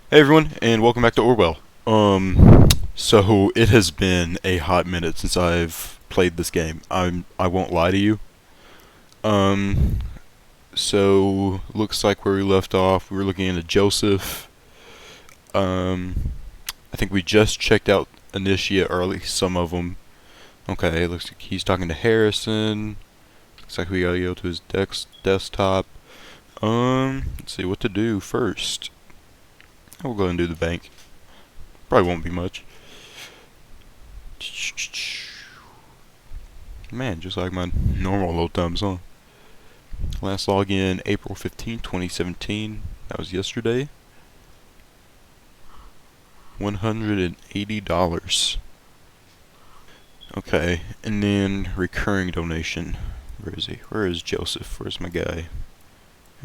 Hey everyone, and welcome back to Orwell. So it has been a hot minute since I've played this game. I won't lie to you. Um, so looks like where we left off, we were looking into Joseph. Um, I think we just checked out Initiate, or at least some of them. Okay, looks like he's talking to Harrison. Looks like we gotta go to his desktop. Let's see what to do first. We'll go and do the bank. Probably won't be much. Man, just like my normal load times, huh? Last login April 15th, 2017. That was yesterday. $180. Okay, and then recurring donation. Where is he? Where is Joseph? Where's my guy?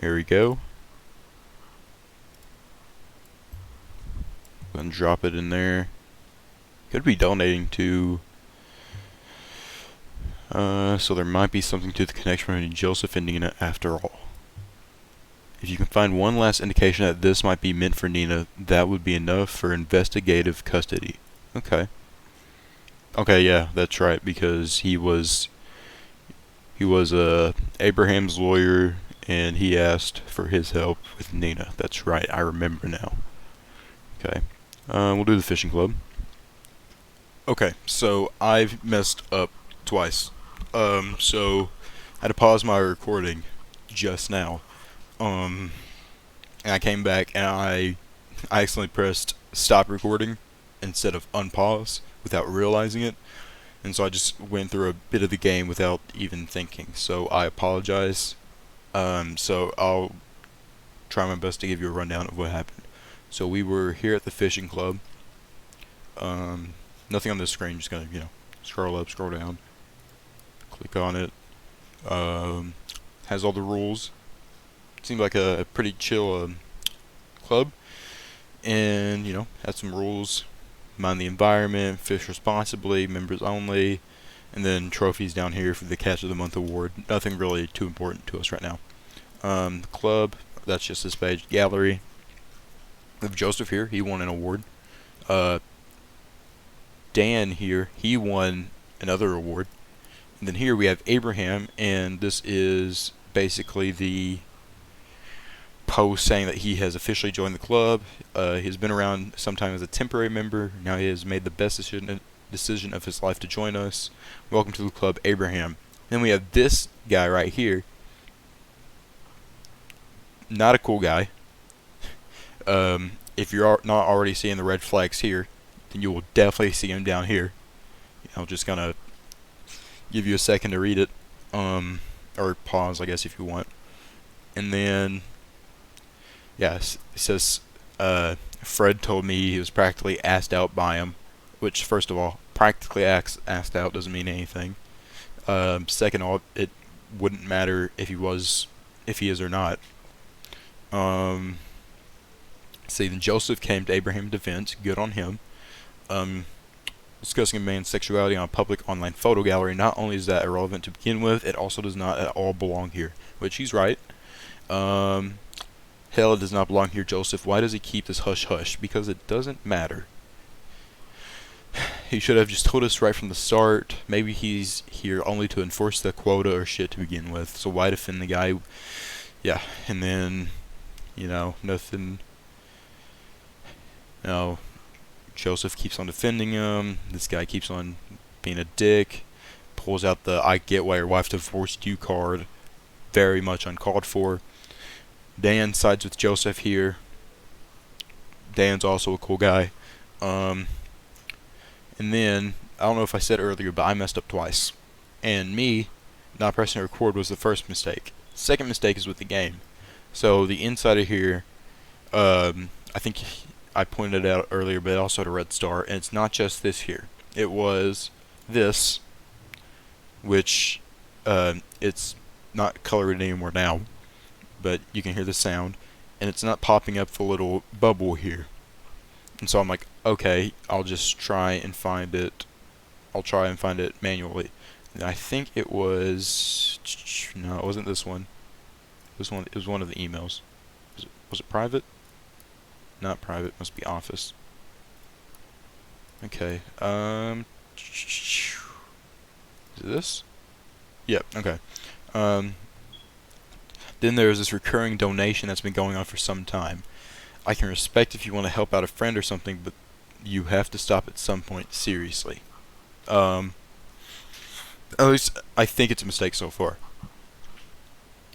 There we go. Go and drop it in there. Could be donating to. So there might be something to the connection between Joseph and Nina after all. If you can find one last indication that this might be meant for Nina, that would be enough for investigative custody. Okay. Okay, yeah, that's right, because he was Abraham's lawyer, and he asked for his help with Nina. That's right, I remember now. Okay, we'll do the fishing club. Okay, so I've messed up twice. So I had to pause my recording just now. Um, and I came back and I accidentally pressed stop recording instead of unpause without realizing it. And so I just went through a bit of the game without even thinking. So I apologize. So I'll try my best to give you a rundown of what happened. So we were here at the fishing club. Nothing on this screen. Just gonna scroll up, scroll down, click on it. Has all the rules. Seemed like a pretty chill club, and had some rules. Mind the environment, fish responsibly, members only, and then trophies down here for the Catch of the Month award. Nothing really too important to us right now. The club, that's just this page. Gallery. We have Joseph here. He won an award. Uh, Dan here. He won another award. And then here we have Abraham, and this is basically the post saying that he has officially joined the club. He's been around sometime as a temporary member. Now he has made the best decision of his life to join us. Welcome to the club, Abraham. Then we have this guy right here. Not a cool guy. If you're not already seeing the red flags here, then you will definitely see him down here. I'm just gonna give you a second to read it, or pause, I guess, if you want. And then, yes, it says, Fred told me he was practically asked out by him, which, first of all, practically asked out doesn't mean anything. Second of all, it wouldn't matter if he is or not. See, then Joseph came to Abraham's defense. Good on him. Discussing a man's sexuality on a public online photo gallery. Not only is that irrelevant to begin with, it also does not at all belong here. Which he's right. Hell, it does not belong here, Joseph. Why does he keep this hush-hush? Because it doesn't matter. He should have just told us right from the start. Maybe he's here only to enforce the quota or shit to begin with. So why defend the guy? Yeah, and then, nothing. Joseph keeps on defending him. This guy keeps on being a dick. Pulls out the "I get why your wife divorced you" card. Very much uncalled for. Dan sides with Joseph here. Dan's also a cool guy. And then, I don't know if I said earlier, but I messed up twice. And me not pressing record was the first mistake. Second mistake is with the game. So the inside of here, I think I pointed it out earlier, but it also had a red star. And it's not just this here. It was this, which it's not colored anymore now, but you can hear the sound. And it's not popping up the little bubble here. And so I'm like, okay, I'll just try and find it. I'll try and find it manually. And I think it was... No, it wasn't this one. It was one of the emails. Was it private? not private, must be office. Okay, is it this? Yep, okay. Um, then there's this recurring donation that's been going on for some time. I can respect if you want to help out a friend or something, but you have to stop at some point, seriously. Um, at least I think it's a mistake so far.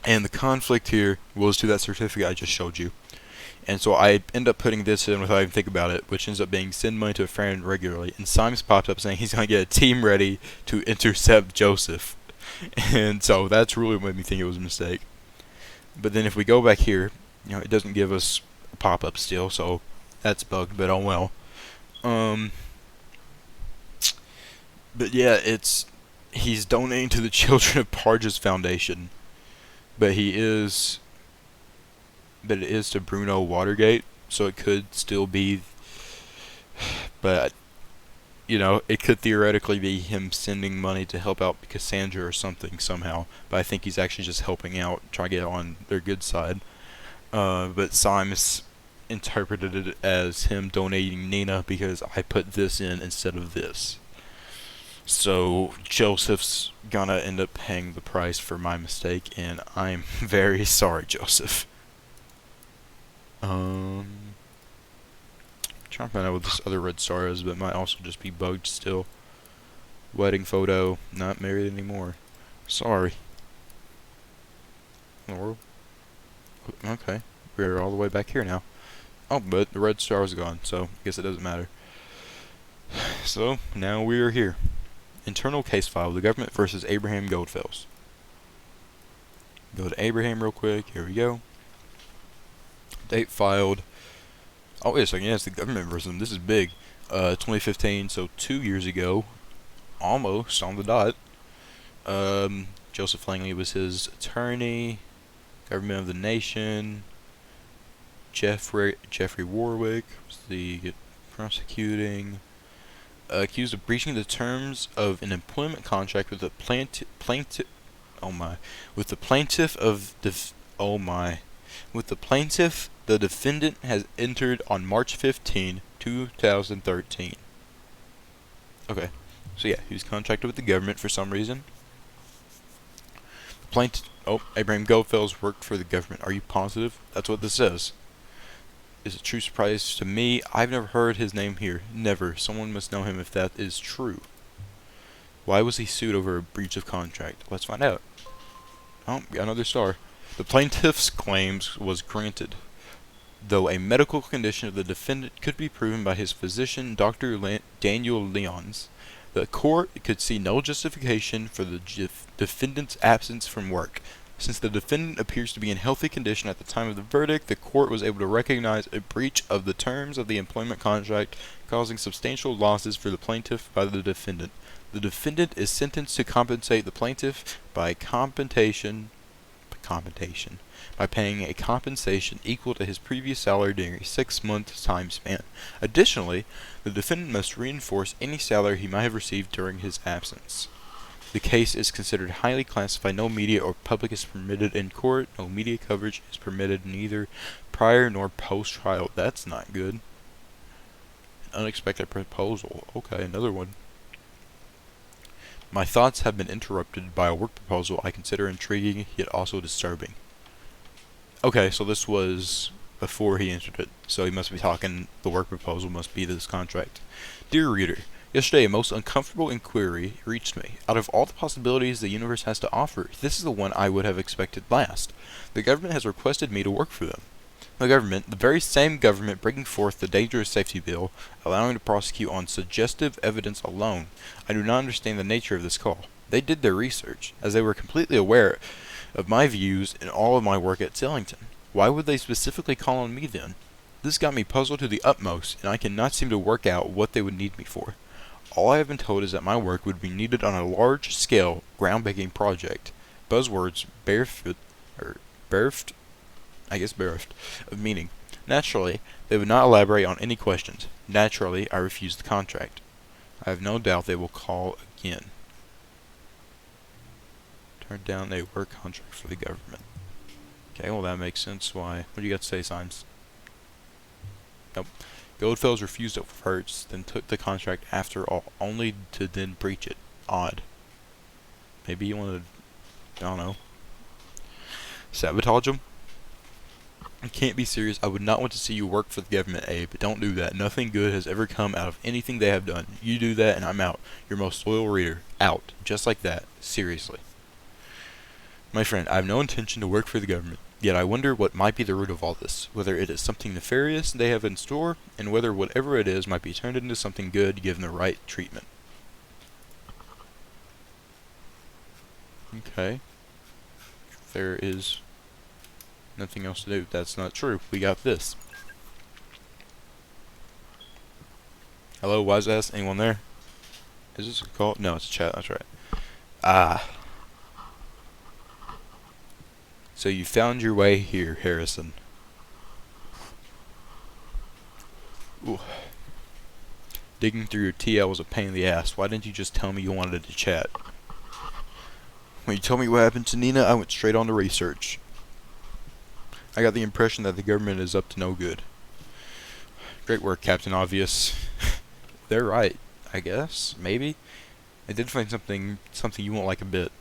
And the conflict here was to that certificate I just showed you. And so I end up putting this in without even thinking about it, which ends up being send money to a friend regularly. And Symes popped up saying he's going to get a team ready to intercept Joseph. And so that's really what made me think it was a mistake. But then if we go back here, it doesn't give us a pop-up still, so that's bugged, but oh well. Um, but yeah, he's donating to the Children of Parges Foundation, but it is to Bruno Watergate, so it could still be, but it could theoretically be him sending money to help out Cassandra or something somehow. But I think he's actually just helping out, trying to get on their good side. But Symes interpreted it as him donating Nina because I put this in instead of this. So Joseph's gonna end up paying the price for my mistake, and I'm very sorry, Joseph. Trying to find out what this other red star is, but it might also just be bugged still. Wedding photo, not married anymore. Sorry. Okay, we're all the way back here now. Oh, but the red star is gone, so I guess it doesn't matter. So, now we are here. Internal case file, the government versus Abraham Goldfels. Go to Abraham real quick, here we go. Date filed. Oh, wait a second, yeah, it's the government versus him. This is big. 2015, so 2 years ago. Almost on the dot. Joseph Langley was his attorney. Government of the nation. Jeffrey Warwick was the prosecuting. Accused of breaching the terms of an employment contract with the plaintiff. With the plaintiff of With the plaintiff, the defendant has entered on March 15, 2013. Okay, so yeah, he was contracted with the government for some reason. Abraham Goldfels worked for the government. Are you positive? That's what this says. Is a true surprise to me. I've never heard his name here. Never. Someone must know him if that is true. Why was he sued over a breach of contract? Let's find out. Oh, got another star. The plaintiff's claims was granted, though a medical condition of the defendant could be proven by his physician, Dr. Daniel Leons. The court could see no justification for the defendant's absence from work. Since the defendant appears to be in healthy condition at the time of the verdict, the court was able to recognize a breach of the terms of the employment contract, causing substantial losses for the plaintiff by the defendant. The defendant is sentenced to compensate the plaintiff by paying a compensation equal to his previous salary during a 6-month time span. Additionally, the defendant must reinforce any salary he might have received during his absence. The case is considered highly classified. No media or public is permitted in court. No media coverage is permitted neither prior nor post-trial. That's not good. An unexpected proposal. Okay, another one. My thoughts have been interrupted by a work proposal I consider intriguing yet also disturbing. Okay, so this was before he entered it. So he must be talking, the work proposal must be this contract. Dear reader, yesterday a most uncomfortable inquiry reached me. Out of all the possibilities the universe has to offer, this is the one I would have expected last. The government has requested me to work for them. The very same government bringing forth the dangerous safety bill, allowing to prosecute on suggestive evidence alone. I do not understand the nature of this call. They did their research, as they were completely aware of my views in all of my work at Tillington. Why would they specifically call on me then? This got me puzzled to the utmost, and I cannot seem to work out what they would need me for. All I have been told is that my work would be needed on a large-scale, groundbreaking project. Buzzwords bereft of meaning. Naturally, they would not elaborate on any questions. Naturally, I refused the contract. I have no doubt they will call again. Turn down a work contract for the government. Okay, well that makes sense. Why? What do you got to say, Symes? Nope. Goldfellows refused it first, then took the contract after all, only to then breach it. Odd. Maybe you wanted, I don't know, sabotage them? You can't be serious. I would not want to see you work for the government, Abe. Don't do that. Nothing good has ever come out of anything they have done. You do that and I'm out. Your most loyal reader. Out. Just like that. Seriously. My friend, I have no intention to work for the government. Yet I wonder what might be the root of all this. Whether it is something nefarious they have in store, and whether whatever it is might be turned into something good given the right treatment. Okay. There is nothing else to do. That's not true. We got this. Hello, wise ass. Anyone there? Is this a call? No, it's a chat. That's right. Ah. So you found your way here, Harrison. Ooh. Digging through your TL was a pain in the ass. Why didn't you just tell me you wanted to chat? When you told me what happened to Nina, I went straight on to research. I got the impression that the government is up to no good. Great work, Captain Obvious. They're right, I guess. Maybe. I did find something you won't like a bit.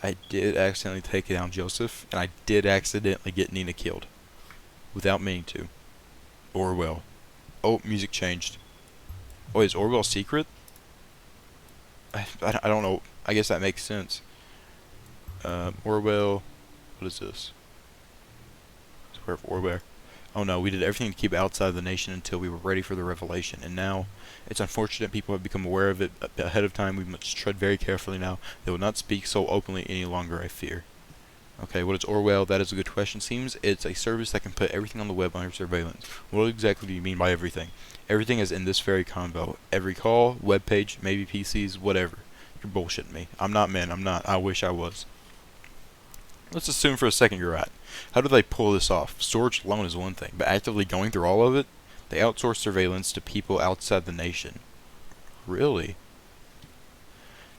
I did accidentally take down Joseph, and I did accidentally get Nina killed. Without meaning to. Orwell. Oh, music changed. Oh, is Orwell secret? I don't know. I guess that makes sense. Orwell. What is this? Square of Orwell. Oh no, we did everything to keep it outside of the nation until we were ready for the revelation, and now it's unfortunate people have become aware of it ahead of time. We must tread very carefully now. They will not speak so openly any longer, I fear. Okay, what is Orwell? That is a good question. Seems it's a service that can put everything on the web under surveillance. What exactly do you mean by everything? Everything is in this very convo. Every call, web page, maybe PCs, whatever. You're bullshitting me. I'm not, man. I'm not. I wish I was. Let's assume for a second you're right. How do they pull this off? Storage alone is one thing, but actively going through all of it? They outsource surveillance to people outside the nation. Really?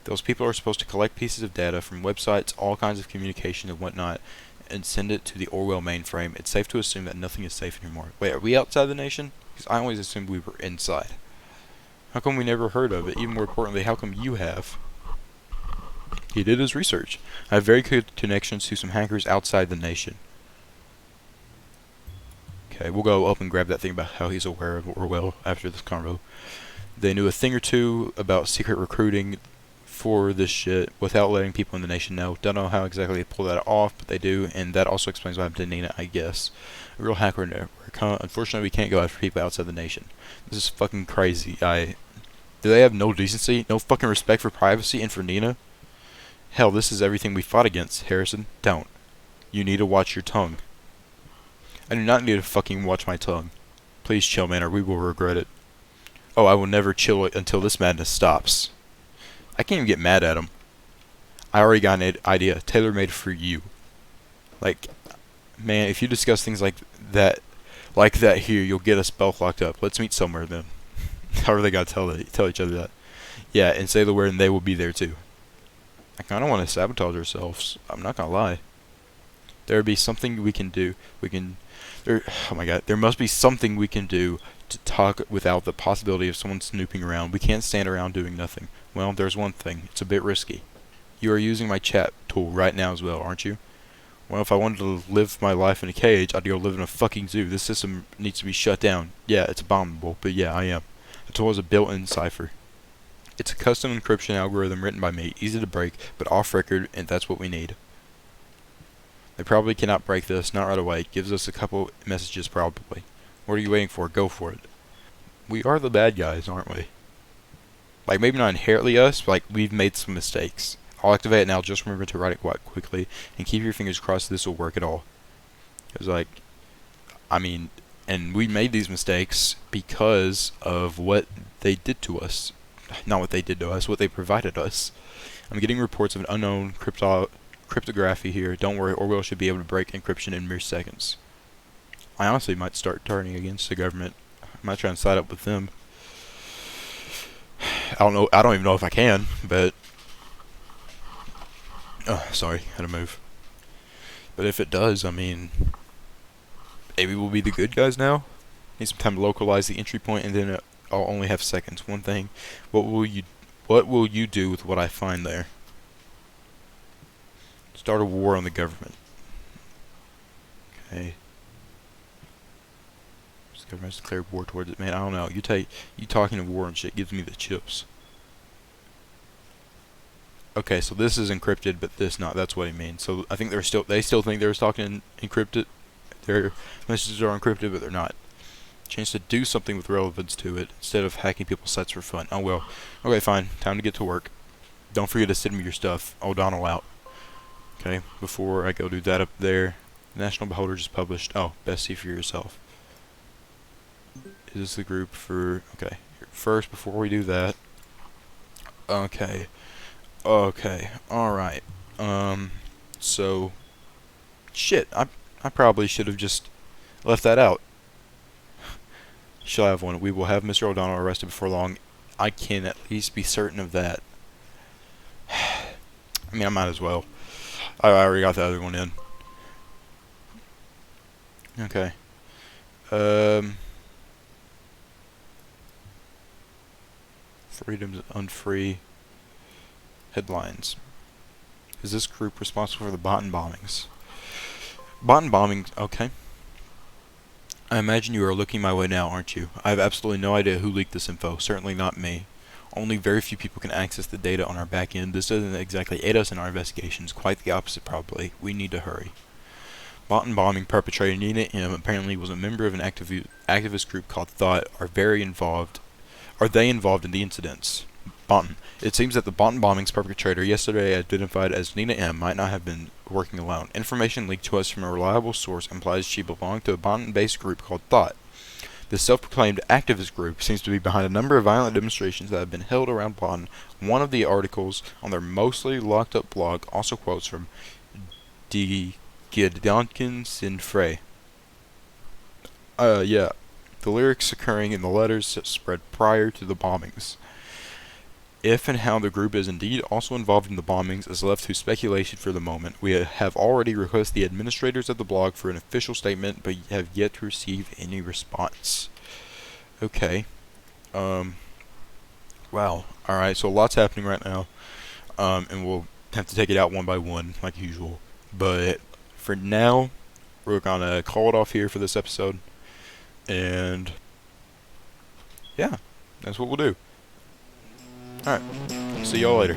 Those people are supposed to collect pieces of data from websites, all kinds of communication and whatnot, and send it to the Orwell mainframe. It's safe to assume that nothing is safe anymore. Wait, are we outside the nation? Because I always assumed we were inside. How come we never heard of it? Even more importantly, how come you have? He did his research. I have very good connections to some hackers outside the nation. Okay, we'll go up and grab that thing about how he's aware of Orwell after this convo. They knew a thing or two about secret recruiting for this shit without letting people in the nation know. Don't know how exactly they pull that off, but they do, and that also explains what happened to Nina, I guess. A real hacker network. Unfortunately, we can't go after people outside the nation. This is fucking crazy. Do they have no decency, no fucking respect for privacy and for Nina? Hell, this is everything we fought against, Harrison. Don't. You need to watch your tongue. I do not need to fucking watch my tongue. Please chill, man, or we will regret it. Oh, I will never chill until this madness stops. I can't even get mad at him. I already got an idea, tailor-made for you. Like, man, if you discuss things like that here, you'll get us both locked up. Let's meet somewhere then. However they gotta tell each other that. Yeah, and say the word and they will be there too. I kinda wanna sabotage ourselves. I'm not gonna lie. There would be something we can do. Oh my god, there must be something we can do to talk without the possibility of someone snooping around. We can't stand around doing nothing. Well, there's one thing. It's a bit risky. You are using my chat tool right now as well, aren't you? Well, if I wanted to live my life in a cage, I'd go live in a fucking zoo. This system needs to be shut down. Yeah, it's abominable, but yeah, I am. The tool is a built-in cipher. It's a custom encryption algorithm written by me, easy to break, but off-record, and that's what we need. They probably cannot break this, not right away. It gives us a couple messages probably. What are you waiting for? Go for it. We are the bad guys, aren't we? Like, maybe not inherently us, but like, we've made some mistakes. I'll activate it now, just remember to write it quite quickly, and keep your fingers crossed this will work at all. Because, like, I mean, and we made these mistakes because of what they did to us. Not what they did to us, what they provided us. I'm getting reports of an unknown cryptography here. Don't worry, Orwell should be able to break encryption in mere seconds. I honestly might start turning against the government. I might try and side up with them. I don't even know if I can, but... Oh, sorry, had to move. But if it does, I mean... Maybe we'll be the good guys now? Need some time to localize the entry point, and then I'll only have seconds. One thing, what will you do with what I find there? Start a war on the government. Okay. This government's declared war towards it. Man, I don't know. You talking of war and shit gives me the chips. Okay, so this is encrypted, but this not. That's what he means. So I think they still think they were talking encrypted. Their messages are encrypted, but they're not. Chance to do something with relevance to it instead of hacking people's sites for fun. Oh well. Okay, fine. Time to get to work. Don't forget to send me your stuff. O'Donnell out. Okay, before I go do that up there. National Beholder just published. Oh, best see for yourself. Is this the group for... Okay, first, before we do that... Okay. Okay, alright. So... Shit, I probably should have just left that out. Shall have one. We will have Mr. O'Donnell arrested before long. I can at least be certain of that. I mean, I might as well. I already got the other one in. Okay. Freedom's unfree. Headlines. Is this group responsible for the Botan bombings? Botan bombings, okay. I imagine you are looking my way now, aren't you? I have absolutely no idea who leaked this info. Certainly not me. Only very few people can access the data on our back end. This doesn't exactly aid us in our investigations. Quite the opposite, probably. We need to hurry. Botan bombing perpetrator Nina M. apparently was a member of an activist group called Thought. Are they involved in the incidents? Botan. It seems that the Botan bombings perpetrator yesterday identified as Nina M. might not have been working alone. Information leaked to us from a reliable source implies she belonged to a Botan-based group called Thought. This self-proclaimed activist group seems to be behind a number of violent demonstrations that have been held around Botan. One of the articles on their mostly locked-up blog also quotes from Die Gedanken sind frei. Yeah. The lyrics occurring in the letters spread prior to the bombings. If and how the group is indeed also involved in the bombings is left to speculation for the moment. We have already requested the administrators of the blog for an official statement, but have yet to receive any response. Okay. Wow. Alright, so lots happening right now. And we'll have to take it out one by one, like usual. But for now, we're gonna call it off here for this episode. And yeah, that's what we'll do. Alright, see y'all later.